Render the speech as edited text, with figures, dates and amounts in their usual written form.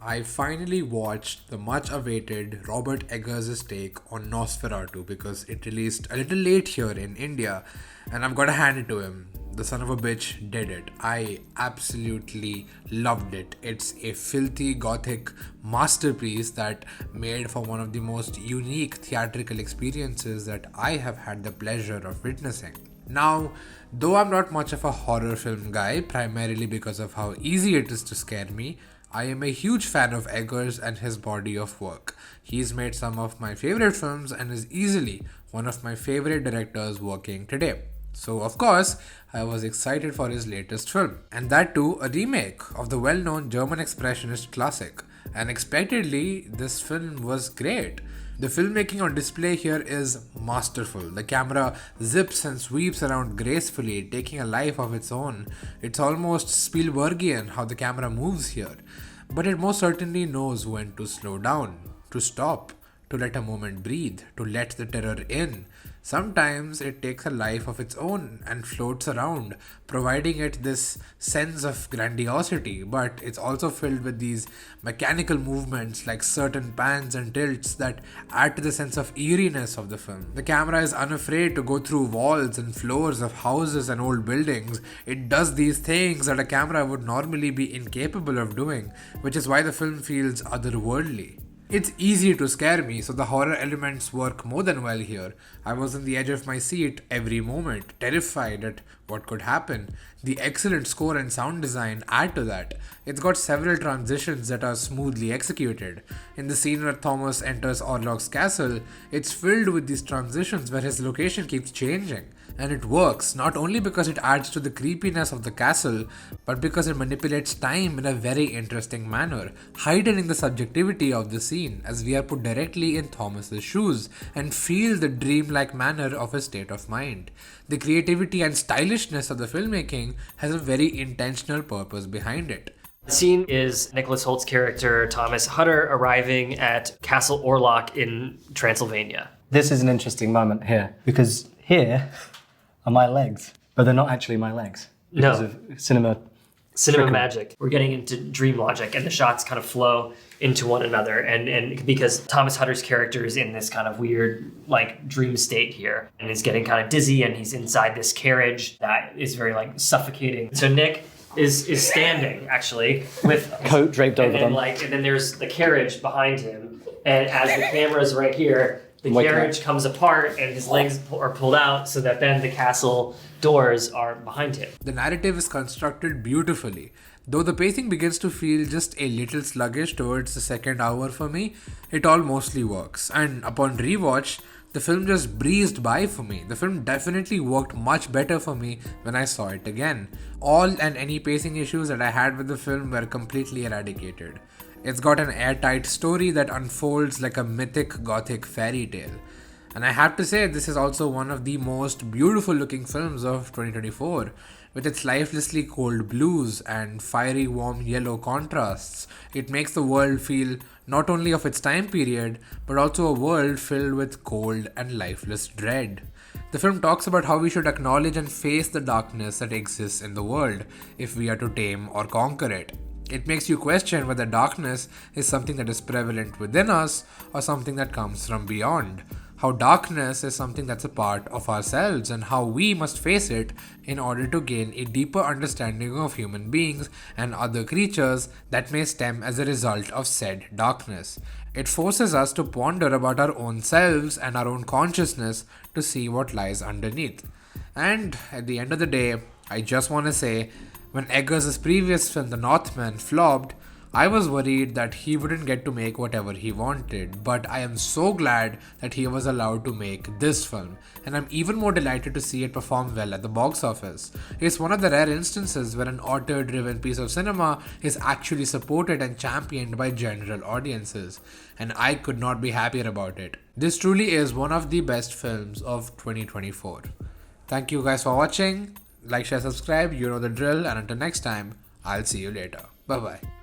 I finally watched the much awaited Robert Eggers' take on Nosferatu because it released a little late here in India, and I've got to hand it to him. The son of a bitch did it. I absolutely loved it. It's a filthy gothic masterpiece that made for one of the most unique theatrical experiences that I have had the pleasure of witnessing. Now, though I'm not much of a horror film guy, primarily because of how easy it is to scare me, I am a huge fan of Eggers and his body of work. He's made some of my favorite films and is easily one of my favorite directors working today. So, of course, I was excited for his latest film, and that too a remake of the well known German expressionist classic. Unexpectedly, this film was great. The filmmaking on display here is masterful. The camera zips and sweeps around gracefully, taking a life of its own. It's almost Spielbergian how the camera moves here. But it most certainly knows when to slow down, to stop, to let a moment breathe, to let the terror in. Sometimes it takes a life of its own and floats around, providing it this sense of grandiosity, but it's also filled with these mechanical movements like certain pans and tilts that add to the sense of eeriness of the film. The camera is unafraid to go through walls and floors of houses and old buildings. It does these things that a camera would normally be incapable of doing, which is why the film feels otherworldly. It's easy to scare me, so the horror elements work more than well here. I was on the edge of my seat every moment, terrified at what could happen. The excellent score and sound design add to that. It's got several transitions that are smoothly executed. In the scene where Thomas enters Orlok's castle, it's filled with these transitions where his location keeps changing. And it works not only because it adds to the creepiness of the castle, but because it manipulates time in a very interesting manner, heightening the subjectivity of the scene as we are put directly in Thomas's shoes and feel the dreamlike manner of his state of mind. The creativity and stylishness of the filmmaking has a very intentional purpose behind it. The scene is Nicholas Holt's character, Thomas Hutter, arriving at Castle Orlok in Transylvania. This is an interesting moment because here are my legs, but they're not actually my legs because of cinema magic. We're getting into dream logic, and the shots kind of flow into one another. And because Thomas Hutter's character is in this kind of weird, like, dream state here, and is getting kind of dizzy, and he's inside this carriage that is very, like, suffocating. So Nick is standing actually with coat draped over them, and then there's the carriage behind him, and as the camera's right here, the carriage comes apart and his legs are pulled out so that then the castle doors are behind him. The narrative is constructed beautifully. Though the pacing begins to feel just a little sluggish towards the second hour for me, it all mostly works. And upon rewatch, the film just breezed by for me. The film definitely worked much better for me when I saw it again. All and any pacing issues that I had with the film were completely eradicated. It's got an airtight story that unfolds like a mythic gothic fairy tale. And I have to say, this is also one of the most beautiful looking films of 2024. With its lifelessly cold blues and fiery warm yellow contrasts, it makes the world feel not only of its time period, but also a world filled with cold and lifeless dread. The film talks about how we should acknowledge and face the darkness that exists in the world if we are to tame or conquer it. It makes you question whether darkness is something that is prevalent within us or something that comes from beyond. How darkness is something that's a part of ourselves and how we must face it in order to gain a deeper understanding of human beings and other creatures that may stem as a result of said darkness. It forces us to ponder about our own selves and our own consciousness to see what lies underneath. And at the end of the day, I just want to say, when Eggers' previous film, The Northman, flopped, I was worried that he wouldn't get to make whatever he wanted, but I am so glad that he was allowed to make this film, and I'm even more delighted to see it perform well at the box office. It's one of the rare instances where an author-driven piece of cinema is actually supported and championed by general audiences, and I could not be happier about it. This truly is one of the best films of 2024. Thank you guys for watching. Like, share, subscribe, you know the drill, and until next time, I'll see you later. Bye bye.